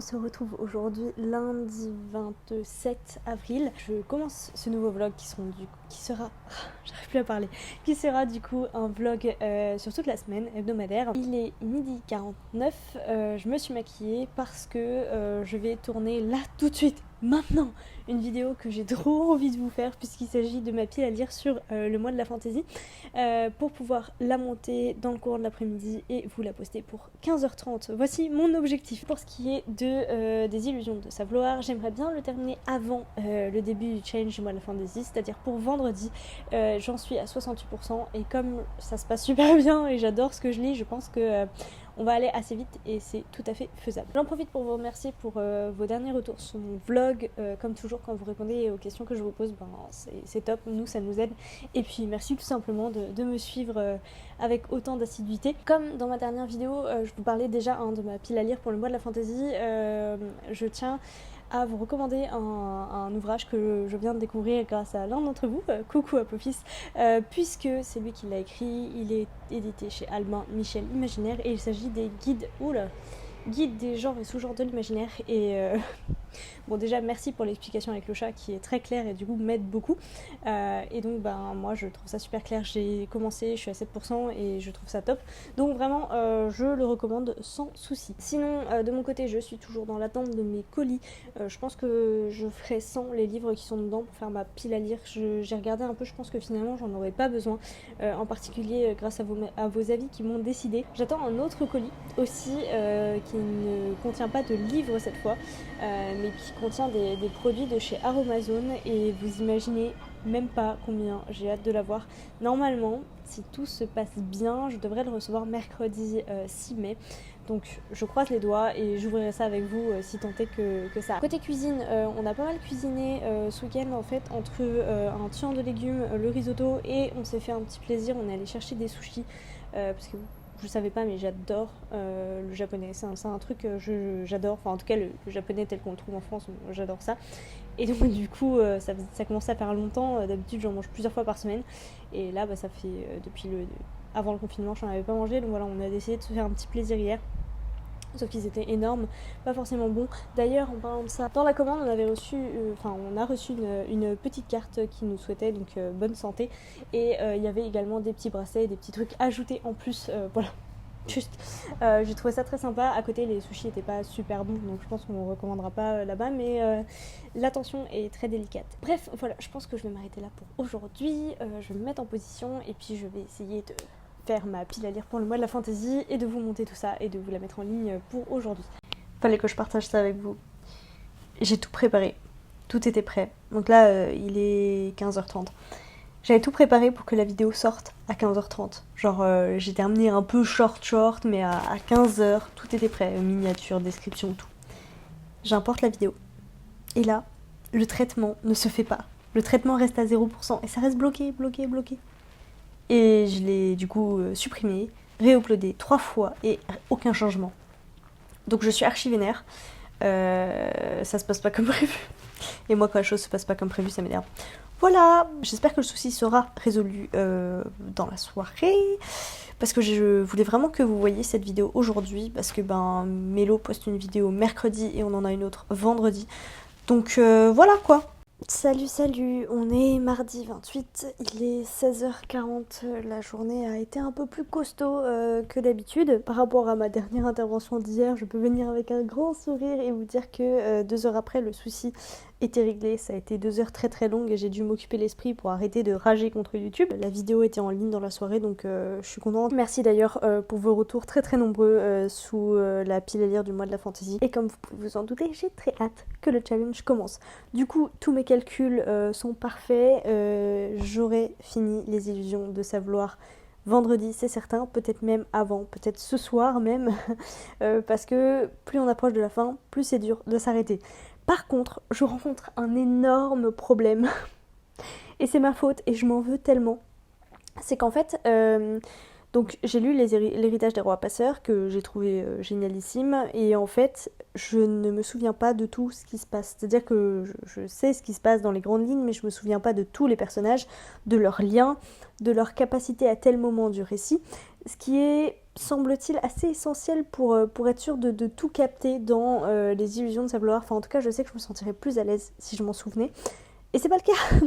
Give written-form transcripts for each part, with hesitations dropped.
on se retrouve aujourd'hui lundi 27 avril. Je commence ce nouveau vlog qui sera j'arrive plus à parler, qui sera du coup un vlog sur toute la semaine hebdomadaire. Il est 12h49, je me suis maquillée parce que je vais tourner là tout de suite, maintenant, une vidéo que j'ai trop envie de vous faire puisqu'il s'agit de ma pile à lire sur le mois de la fantaisie pour pouvoir la monter dans le cours de l'après-midi et vous la poster pour 15h30. Voici mon objectif. Pour ce qui est des illusions de savoir, j'aimerais bien le terminer avant le début du challenge du mois de la fantaisie, c'est-à-dire pour vendredi. J'en suis à 68% et comme ça se passe super bien et j'adore ce que je lis, je pense que on va aller assez vite et c'est tout à fait faisable. J'en profite pour vous remercier pour vos derniers retours sur mon vlog. Comme toujours, quand vous répondez aux questions que je vous pose, c'est top, nous ça nous aide. Et puis merci tout simplement de me suivre avec autant d'assiduité. Comme dans ma dernière vidéo, je vous parlais déjà de ma pile à lire pour le mois de la fantaisie, je tiens à vous recommander un ouvrage que je viens de découvrir grâce à l'un d'entre vous, coucou Apophis, puisque c'est lui qui l'a écrit. Il est édité chez Albin Michel Imaginaire et il s'agit des guides, guide des genres et sous-genres de l'imaginaire. Et bon, déjà merci pour l'explication avec le chat qui est très claire et du coup m'aide beaucoup, et donc moi je trouve ça super clair. J'ai commencé, je suis à 7% et je trouve ça top, donc vraiment je le recommande sans souci. Sinon de mon côté je suis toujours dans l'attente de mes colis. Je pense que je ferai sans les livres qui sont dedans pour faire ma pile à lire. J'ai regardé un peu, je pense que finalement j'en aurais pas besoin, en particulier grâce à vos avis qui m'ont décidé. J'attends un autre colis aussi qui ne contient pas de livres cette fois, mais qui contient des produits de chez Aromazone et vous imaginez même pas combien j'ai hâte de l'avoir. Normalement, si tout se passe bien, je devrais le recevoir mercredi 6 mai. Donc je croise les doigts et j'ouvrirai ça avec vous si tant est que ça. Côté cuisine, on a pas mal cuisiné ce week-end en fait, entre un tuant de légumes, le risotto, et on s'est fait un petit plaisir, on est allé chercher des sushis parce que je savais pas mais j'adore le japonais, c'est un truc que j'adore, enfin en tout cas le japonais tel qu'on le trouve en France, j'adore ça. Et donc du coup ça commence à faire longtemps, d'habitude j'en mange plusieurs fois par semaine et là ça fait depuis avant le confinement je n'en avais pas mangé, donc voilà, on a décidé de se faire un petit plaisir hier. Sauf qu'ils étaient énormes, pas forcément bons. D'ailleurs, en parlant de ça, dans la commande, on a reçu une petite carte qui nous souhaitait donc bonne santé. Et il y avait également des petits bracelets, des petits trucs ajoutés en plus. Voilà, juste. J'ai trouvé ça très sympa. À côté, les sushis n'étaient pas super bons, donc je pense qu'on ne recommandera pas là-bas. Mais l'attention est très délicate. Bref, voilà, je pense que je vais m'arrêter là pour aujourd'hui. Je vais me mettre en position et puis je vais essayer de faire ma pile à lire pour le mois de la fantaisie et de vous monter tout ça et de vous la mettre en ligne pour aujourd'hui. Fallait que je partage ça avec vous. J'ai tout préparé, tout était prêt. Donc là il est 15h30. J'avais tout préparé pour que la vidéo sorte à 15h30. Genre j'ai terminé un peu short, mais à 15h tout était prêt, miniature, description, tout. J'importe la vidéo. Et là, le traitement ne se fait pas. Le traitement reste à 0% et ça reste bloqué. Et je l'ai du coup supprimé, réuploadé 3 fois et aucun changement. Donc je suis archi vénère. Ça se passe pas comme prévu. Et moi quand la chose se passe pas comme prévu, ça m'énerve. Voilà, j'espère que le souci sera résolu dans la soirée. Parce que je voulais vraiment que vous voyiez cette vidéo aujourd'hui. Parce que Mélo poste une vidéo mercredi et on en a une autre vendredi. Donc voilà quoi. Salut, on est mardi 28, il est 16h40, la journée a été un peu plus costaud que d'habitude. Par rapport à ma dernière intervention d'hier, je peux venir avec un grand sourire et vous dire que 2 heures après, le souci était réglé. Ça a été 2 heures très longues et j'ai dû m'occuper l'esprit pour arrêter de rager contre YouTube. La vidéo était en ligne dans la soirée, donc je suis contente. Merci d'ailleurs pour vos retours très nombreux sous la pile à lire du mois de la fantaisie. Et comme vous pouvez vous en douter, j'ai très hâte que le challenge commence. Du coup, tous mes calculs sont parfaits. J'aurai fini les illusions de savoir vendredi, c'est certain, peut-être même avant, peut-être ce soir même, parce que plus on approche de la fin, plus c'est dur de s'arrêter. Par contre, je rencontre un énorme problème, et c'est ma faute, et je m'en veux tellement. C'est qu'en fait, Donc j'ai lu l'héritage des rois passeurs que j'ai trouvé génialissime et en fait je ne me souviens pas de tout ce qui se passe. C'est-à-dire que je sais ce qui se passe dans les grandes lignes mais je me souviens pas de tous les personnages, de leurs liens, de leur capacité à tel moment du récit. Ce qui est, semble-t-il, assez essentiel pour être sûr de tout capter dans les illusions de Sablor. Enfin en tout cas je sais que je me sentirais plus à l'aise si je m'en souvenais. Et c'est pas le cas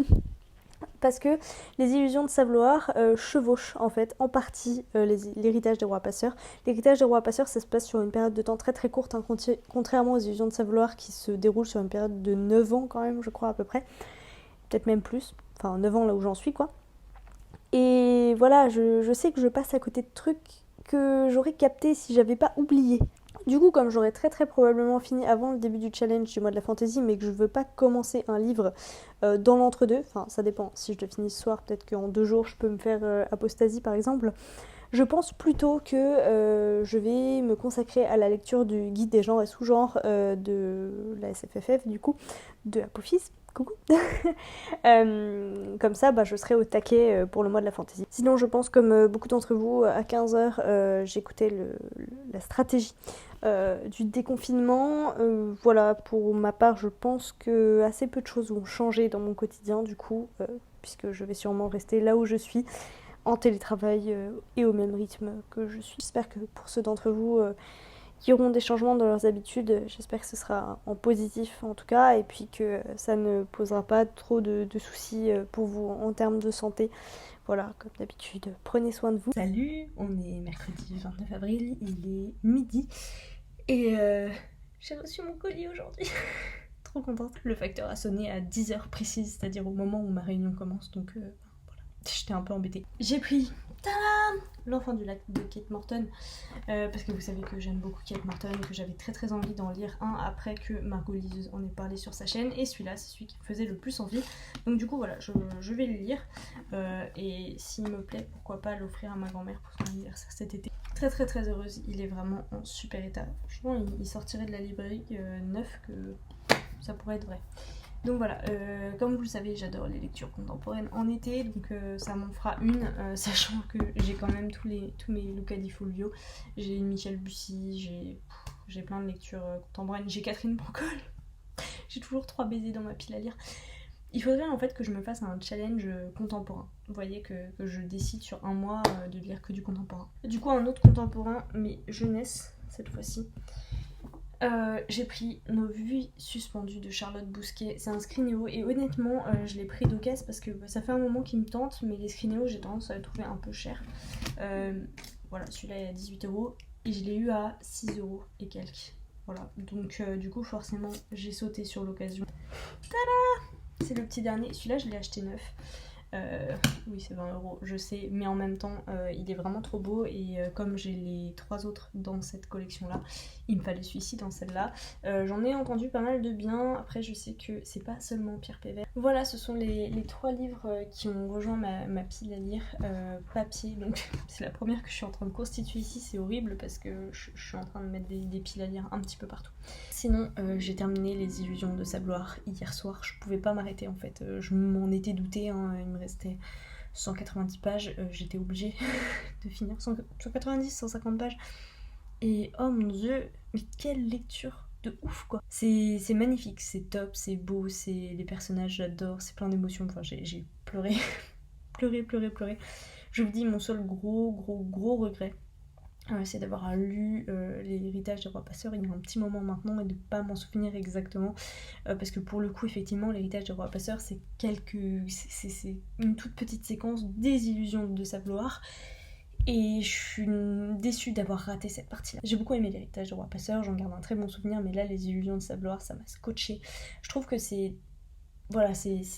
parce que les illusions de Sablor chevauchent en fait en partie l'héritage des rois passeurs. L'héritage des rois passeurs ça se passe sur une période de temps très très courte, hein, contrairement aux illusions de Sablor qui se déroulent sur une période de 9 ans quand même je crois à peu près, peut-être même plus, enfin 9 ans là où j'en suis quoi. Et voilà, je sais que je passe à côté de trucs que j'aurais capté si j'avais pas oublié. Du coup, comme j'aurais très très probablement fini avant le début du challenge du mois de la fantasy, mais que je veux pas commencer un livre dans l'entre-deux, enfin ça dépend, si je le finis ce soir, peut-être qu'en 2 jours je peux me faire Apostasie par exemple, je pense plutôt que je vais me consacrer à la lecture du guide des genres et sous-genres de la SFFF du coup, de Apophis. Coucou. Comme ça, je serai au taquet pour le mois de la fantasy. Sinon, je pense comme beaucoup d'entre vous, à 15h, j'écoutais la stratégie du déconfinement. Voilà, pour ma part, je pense que assez peu de choses vont changer dans mon quotidien, du coup, puisque je vais sûrement rester là où je suis, en télétravail et au même rythme que je suis. J'espère que pour ceux d'entre vous qui auront des changements dans leurs habitudes, j'espère que ce sera en positif en tout cas, et puis que ça ne posera pas trop de soucis pour vous en termes de santé. Voilà, comme d'habitude, prenez soin de vous. Salut, on est mercredi 29 avril, il est midi, et j'ai reçu mon colis aujourd'hui. Trop contente. Le facteur a sonné à 10h précise, c'est-à-dire au moment où ma réunion commence, donc voilà. J'étais un peu embêtée. J'ai pris L'Enfant du lac de Kate Morton parce que vous savez que j'aime beaucoup Kate Morton et que j'avais très très envie d'en lire un après que Margot Liseuse en ait parlé sur sa chaîne, et celui-là c'est celui qui me faisait le plus envie, donc du coup voilà, je vais le lire et s'il me plaît pourquoi pas l'offrir à ma grand-mère pour son anniversaire cet été. Très très très heureuse, il est vraiment en super état, franchement il sortirait de la librairie neuf que ça pourrait être vrai. Donc voilà, comme vous le savez, j'adore les lectures contemporaines en été, donc ça m'en fera une, sachant que j'ai quand même tous mes Luca Di Fulvio, j'ai Michel Bussy, j'ai plein de lectures contemporaines, j'ai Catherine Pancol, j'ai toujours 3 baisers dans ma pile à lire. Il faudrait en fait que je me fasse un challenge contemporain, vous voyez, que je décide sur un mois de lire que du contemporain. Du coup un autre contemporain, mais jeunesse cette fois-ci. J'ai pris Nos vies suspendues de Charlotte Bousquet. C'est un screenéo et honnêtement je l'ai pris d'occasion parce que ça fait un moment qu'il me tente, mais les screenéos j'ai tendance à les trouver un peu chers. Voilà, celui-là est à 18€ et je l'ai eu à 6€ et quelques. Voilà, donc du coup forcément j'ai sauté sur l'occasion. Tada! C'est le petit dernier, celui-là je l'ai acheté neuf. Oui c'est 20€, je sais, mais en même temps il est vraiment trop beau et comme j'ai les 3 autres dans cette collection là, il me fallait celui-ci dans celle-là. J'en ai entendu pas mal de bien, après je sais que c'est pas seulement Pierre Pévert. Voilà, ce sont les 3 livres qui ont rejoint ma pile à lire papier, donc c'est la première que je suis en train de constituer ici, c'est horrible parce que je suis en train de mettre des piles à lire un petit peu partout. Sinon j'ai terminé Les Illusions de Sablor hier soir, je pouvais pas m'arrêter en fait, je m'en étais doutée, hein, il me restait 190 pages, j'étais obligée de finir 190, 150 pages. Et oh mon dieu, mais quelle lecture de ouf quoi. C'est magnifique, c'est top, c'est beau, c'est les personnages, j'adore, c'est plein d'émotions. Enfin j'ai pleuré, pleuré. Je vous dis, mon seul gros regret, c'est d'avoir lu l'héritage des rois passeurs il y a un petit moment maintenant et de pas m'en souvenir exactement parce que pour le coup effectivement l'héritage des rois passeurs c'est une toute petite séquence des illusions de Sablor et je suis déçue d'avoir raté cette partie là. J'ai beaucoup aimé l'héritage des rois passeurs, j'en garde un très bon souvenir, mais là les illusions de Sablor ça m'a scotché. Je trouve que c'est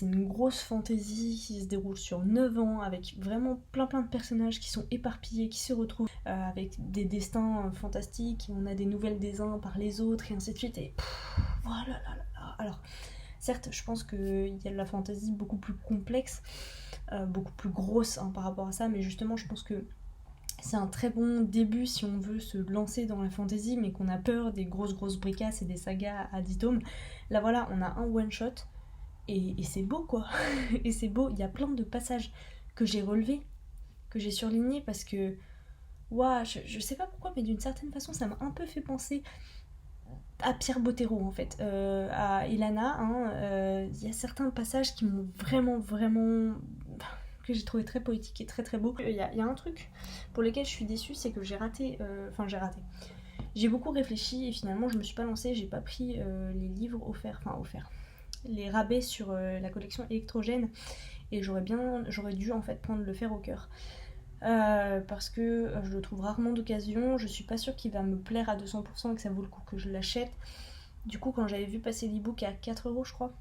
une grosse fantaisie qui se déroule sur 9 ans avec vraiment plein de personnages qui sont éparpillés, qui se retrouvent avec des destins fantastiques, et on a des nouvelles des uns par les autres et ainsi de suite, et voilà. Alors certes je pense qu'il y a de la fantaisie beaucoup plus complexe, beaucoup plus grosse par rapport à ça, mais justement je pense que c'est un très bon début si on veut se lancer dans la fantasy mais qu'on a peur des grosses bricasses et des sagas à 10 tomes. Là voilà, on a un one shot et c'est beau quoi. Et c'est beau, il y a plein de passages que j'ai relevés, que j'ai surlignés parce que Ouah, je sais pas pourquoi, mais d'une certaine façon, ça m'a un peu fait penser à Pierre Bottero en fait, à Ilana. Il y a certains passages qui m'ont vraiment que j'ai trouvé très poétique et très très beau. Il y a un truc pour lequel je suis déçue, c'est que j'ai raté. J'ai raté. J'ai beaucoup réfléchi et finalement je me suis pas lancée, j'ai pas pris les livres offerts, les rabais sur la collection électrogène et j'aurais dû en fait prendre le fer au cœur. Parce que je le trouve rarement d'occasion, je suis pas sûre qu'il va me plaire à 200% et que ça vaut le coup que je l'achète. Du coup, quand j'avais vu passer l'ebook à 4 € je crois,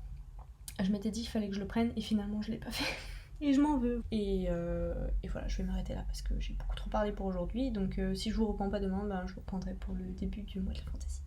je m'étais dit qu'il fallait que je le prenne et finalement je l'ai pas fait. Et je m'en veux. Et voilà, je vais m'arrêter là parce que j'ai beaucoup trop parlé pour aujourd'hui. Donc si je vous reprends pas demain, je vous reprendrai pour le début du mois de la fantasy.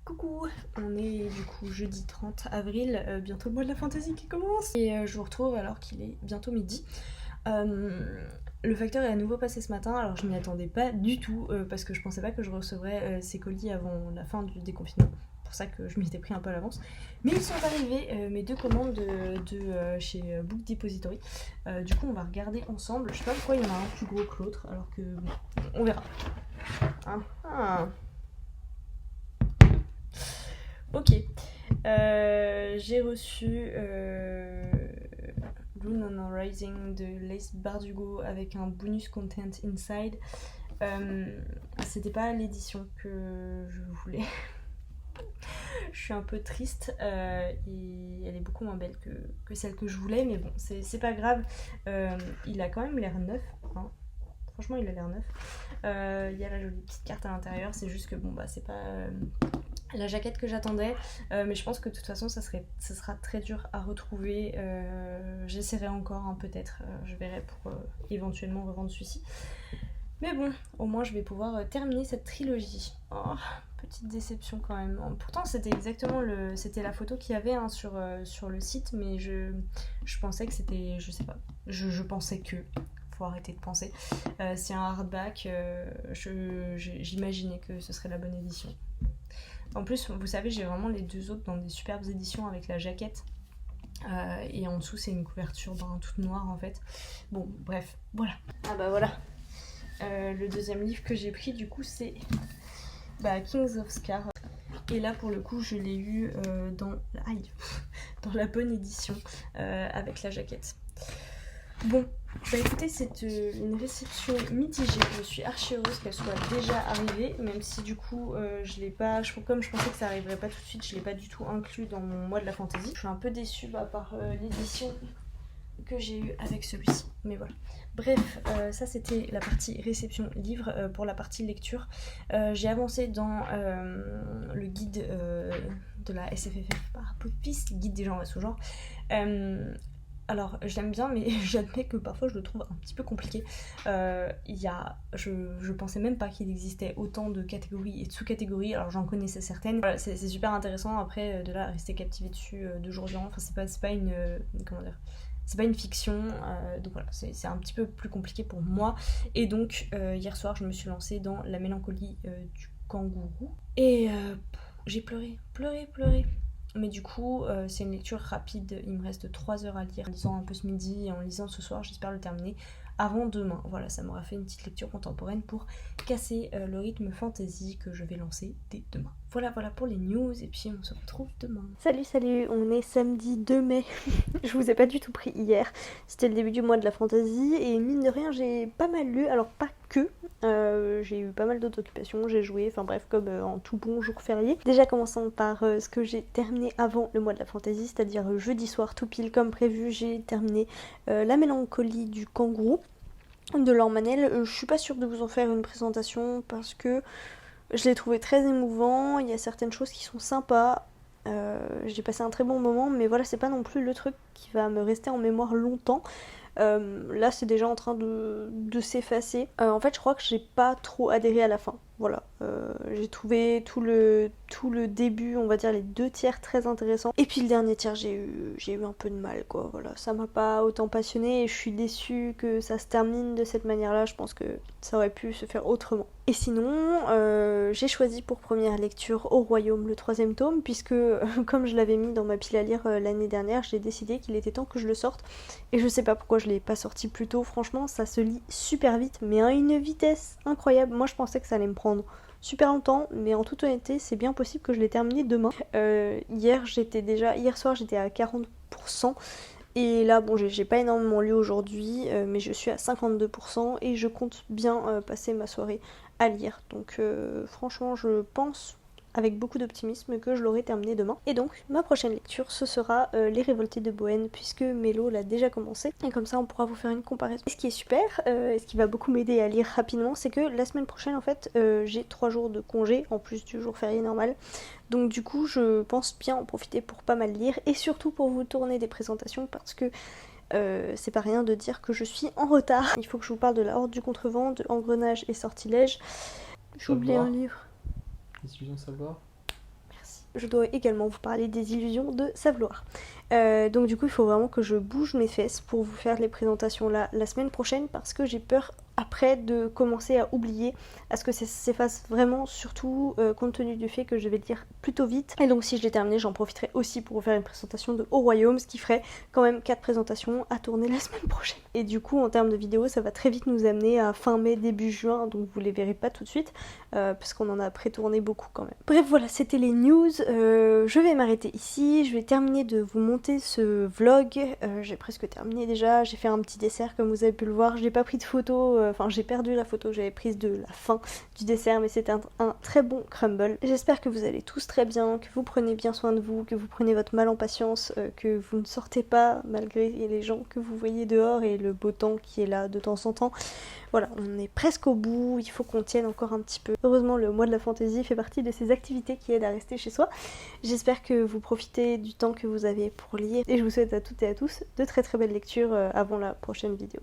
Coucou, on est du coup jeudi 30 avril, bientôt le mois de la fantasy qui commence. Et je vous retrouve alors qu'il est bientôt midi. Le facteur est à nouveau passé ce matin, alors je m'y attendais pas du tout parce que je pensais pas que je recevrais ces colis avant la fin du déconfinement. C'est pour ça que je m'y étais pris un peu à l'avance. Mais ils sont arrivés, mes 2 commandes de chez Book Depository. Du coup on va regarder ensemble. Je sais pas pourquoi il y en a un plus gros que l'autre, alors que bon, on verra. Ok, j'ai reçu Rune on Rising de Lace Bardugo avec un bonus content inside. C'était pas l'édition que je voulais. Je suis un peu triste et elle est beaucoup moins belle que celle que je voulais, mais bon, c'est pas grave. Il a quand même l'air neuf, hein. Franchement, il a l'air neuf. Il y a la jolie petite carte à l'intérieur, c'est juste que bon, c'est pas la jaquette que j'attendais, mais je pense que de toute façon ça sera très dur à retrouver. J'essaierai encore peut-être, je verrai pour éventuellement revendre celui-ci, mais bon, au moins je vais pouvoir terminer cette trilogie. Oh, petite déception quand même. Pourtant c'était c'était la photo qu'il y avait sur le site, mais je pensais que c'était, je sais pas, je pensais que, faut arrêter de penser, c'est un hardback, j'imaginais que ce serait la bonne édition. En plus, vous savez, j'ai vraiment les 2 autres dans des superbes éditions avec la jaquette. Et en dessous, c'est une couverture toute noire en fait. Bon, bref, voilà. Ah bah voilà. Le deuxième livre que j'ai pris, du coup, c'est Kings of Scar. Et là, pour le coup, je l'ai eu dans la bonne édition avec la jaquette. Bon, écoutez, c'est une réception mitigée. Je suis archi heureuse qu'elle soit déjà arrivée, même si du coup je l'ai pas, comme je pensais que ça arriverait pas tout de suite, je l'ai pas du tout inclus dans mon mois de la fantasy. Je suis un peu déçue par l'édition que j'ai eue avec celui-ci, mais voilà. Bref, ça c'était la partie réception livre. Pour la partie lecture, j'ai avancé dans le guide de la SFFF par Podpis, guide des genres et sous-genres. Alors j'aime bien mais j'admets que parfois je le trouve un petit peu compliqué. Je pensais même pas qu'il existait autant de catégories et de sous-catégories, alors j'en connaissais certaines. Voilà, c'est super intéressant, après de là à rester captivé dessus de jour durant, enfin c'est pas une... comment dire, c'est pas une fiction, donc voilà, c'est un petit peu plus compliqué pour moi. Et donc hier soir je me suis lancée dans La mélancolie du kangourou. Et j'ai pleuré. Mais du coup, c'est une lecture rapide, il me reste 3 heures à lire. En lisant un peu ce midi et en lisant ce soir, j'espère le terminer avant demain. Voilà, ça m'aura fait une petite lecture contemporaine pour casser le rythme fantasy que je vais lancer dès demain. Voilà pour les news et puis on se retrouve demain. Salut, on est samedi 2 mai. Je vous ai pas du tout pris hier. C'était le début du mois de la fantasy et mine de rien, j'ai pas mal lu. Alors pas que, j'ai eu pas mal d'autres occupations, j'ai joué, enfin bref, comme en tout bon jour férié. Déjà commençons par ce que j'ai terminé avant le mois de la fantasy, c'est-à-dire jeudi soir tout pile comme prévu, j'ai terminé La mélancolie du kangourou de Laure Manel. Je suis pas sûre de vous en faire une présentation parce que je l'ai trouvé très émouvant, il y a certaines choses qui sont sympas. J'ai passé un très bon moment, mais voilà, c'est pas non plus le truc qui va me rester en mémoire longtemps. Là, c'est déjà en train de s'effacer. En fait, je crois que j'ai pas trop adhéré à la fin. Voilà, j'ai trouvé tout le début, on va dire les 2 tiers très intéressants. Et puis le dernier tiers, j'ai eu un peu de mal, quoi. Voilà, ça m'a pas autant passionné et je suis déçue que ça se termine de cette manière-là. Je pense que ça aurait pu se faire autrement. Et sinon, j'ai choisi pour première lecture Au Royaume, le 3e tome, puisque comme je l'avais mis dans ma pile à lire l'année dernière, j'ai décidé qu'il était temps que je le sorte. Et je sais pas pourquoi je l'ai pas sorti plus tôt. Franchement, ça se lit super vite, mais à une vitesse incroyable. Moi, je pensais que ça allait me prendre super longtemps, mais en toute honnêteté, c'est bien possible que je l'ai terminé demain. Hier soir, j'étais à 40%. Et là, bon, j'ai pas énormément lu aujourd'hui, mais je suis à 52% et je compte bien passer ma soirée à lire. Donc franchement, je pense avec beaucoup d'optimisme que je l'aurai terminé demain. Et donc, ma prochaine lecture, ce sera Les Révoltés de Bohême, puisque Mélo l'a déjà commencé. Et comme ça, on pourra vous faire une comparaison. Et ce qui est super, et ce qui va beaucoup m'aider à lire rapidement, c'est que la semaine prochaine, en fait, j'ai 3 jours de congé, en plus du jour férié normal. Donc du coup, je pense bien en profiter pour pas mal lire, et surtout pour vous tourner des présentations, parce que c'est pas rien de dire que je suis en retard. Il faut que je vous parle de La Horde du Contrevent, de Engrenage et Sortilège. J'ai oublié un livre. Les illusions de savoir. Merci. Je dois également vous parler des illusions de Savloir. Donc du coup, il faut vraiment que je bouge mes fesses pour vous faire les présentations là la semaine prochaine, parce que j'ai peur après de commencer à oublier, à ce que ça s'efface vraiment, surtout compte tenu du fait que je vais le lire plutôt vite. Et donc si je l'ai terminé, j'en profiterai aussi pour vous faire une présentation de Au Royaume, ce qui ferait quand même 4 présentations à tourner la semaine prochaine. Et du coup, en termes de vidéos, ça va très vite nous amener à fin mai, début juin, donc vous les verrez pas tout de suite, parce qu'on en a pré-tourné beaucoup quand même. Bref, voilà, c'était les news. Je vais m'arrêter ici, je vais terminer de vous monter ce vlog. J'ai presque terminé déjà, j'ai fait un petit dessert comme vous avez pu le voir. J'ai pas pris de photo, enfin j'ai perdu la photo que j'avais prise de la fin du dessert, mais c'était un très bon crumble. J'espère que vous allez tous très bien, que vous prenez bien soin de vous, que vous prenez votre mal en patience, que vous ne sortez pas malgré les gens que vous voyez dehors et le beau temps qui est là de temps en temps. Voilà, on est presque au bout, il faut qu'on tienne encore un petit peu. Heureusement, le mois de la fantaisie fait partie de ces activités qui aident à rester chez soi. J'espère que vous profitez du temps que vous avez pour lire et je vous souhaite à toutes et à tous de très très belles lectures avant la prochaine vidéo.